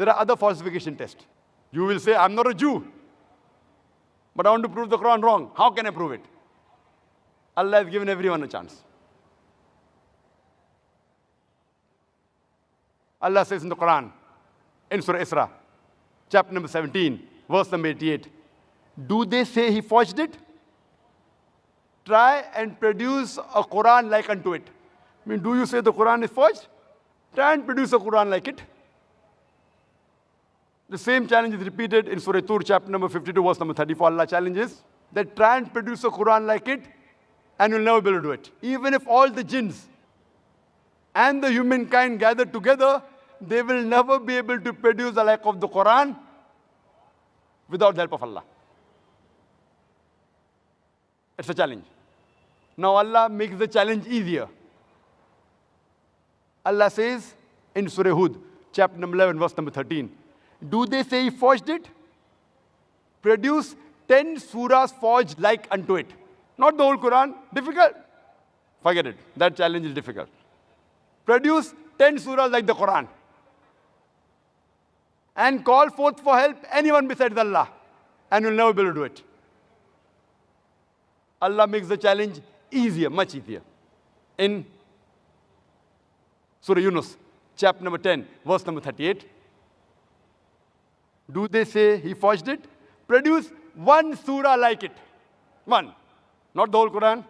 There are other falsification tests. You will say, I'm not a Jew, but I want to prove the Quran wrong. How can I prove it? Allah has given everyone a chance. Allah says in the Quran, in Surah Isra, chapter number 17, verse number 88, do they say he forged it? Try and produce a Quran like unto it. I mean, do you say the Quran is forged? Try and produce a Quran like it. The same challenge is repeated in Surah Tur, chapter number 52, verse number 34. Allah challenges that try and produce a Quran like it, and you'll never be able to do it. Even if all the jinns and the humankind gather together, they will never be able to produce the like of the Quran without the help of Allah. It's a challenge. Now Allah makes the challenge easier. Allah says in Surah Hud, chapter number 11, verse number 13, do they say he forged it? Produce 10 surahs forged like unto it. Not the whole Quran. Difficult? Forget it. That challenge is difficult. Produce 10 surahs like the Quran. And call forth for help anyone besides Allah. And you'll never be able to do it. Allah makes the challenge easier, much easier. In Surah Yunus, chapter number 10, verse number 38. Do they say he forged it? Produce one surah like it. One. Not the whole Quran,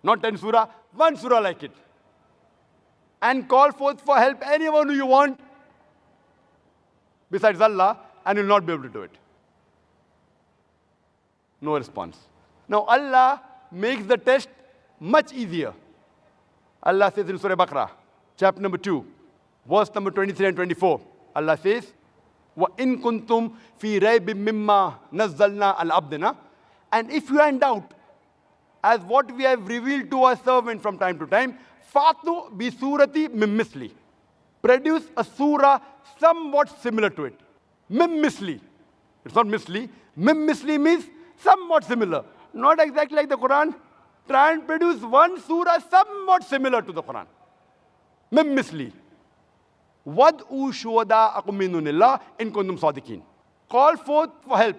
not 10 surah, one surah like it. And call forth for help anyone who you want besides Allah, and you'll not be able to do it. No response. Now Allah makes the test much easier. Allah says in Surah Baqarah, chapter number 2, verse number 23 and 24. Allah says, وَإِن كُنْتُمْ فِي رَيْبٍ مِّمَّا نَزَّلْنَا عَلَى عَبْدِنَا. And if you are in doubt as what we have revealed to our servant from time to time, فَأْتُوا بِسُورَةٍ مِّن مِّثْلِهِ. Produce a surah somewhat similar to it. Mim misli. It's not misli. Mim misli means somewhat similar. Not exactly like the Quran. Try and produce one surah somewhat similar to the Quran. Mim misli. Wad'u shuhada'akum min dunillah in kuntum sadiqin. Call forth for help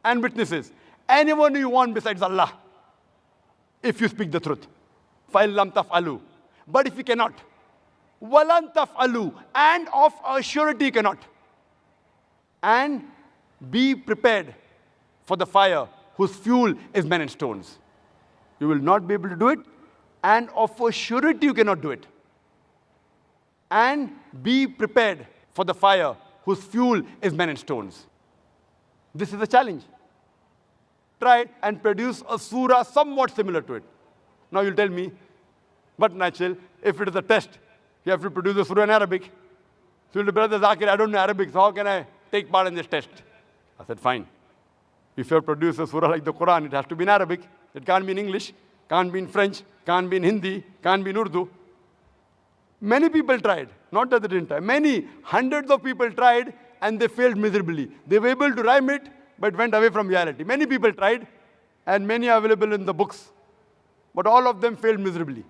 and witnesses. Anyone you want besides Allah, if you speak the truth. فَإِن لَمْ تَفْعَلُوا. But if you cannot, وَلَن تَفْعَلُوا. And of a surety you cannot. And be prepared for the fire whose fuel is men and stones. You will not be able to do it, and of a surety you cannot do it. And be prepared for the fire whose fuel is men and stones. This is a challenge. Try and produce a surah somewhat similar to it. Now you'll tell me, but natural, if it is a test, you have to produce a surah in Arabic. So you'll say, Brother Zakir, I don't know Arabic, so how can I take part in this test? I said, fine. If you have produced a surah like the Quran, it has to be in Arabic. It can't be in English, can't be in French, can't be in Hindi, can't be in Urdu. Many people tried, not that they didn't try. Many, hundreds of people tried, and they failed miserably. They were able to rhyme it, but went away from reality. Many people tried, and many are available in the books. But all of them failed miserably.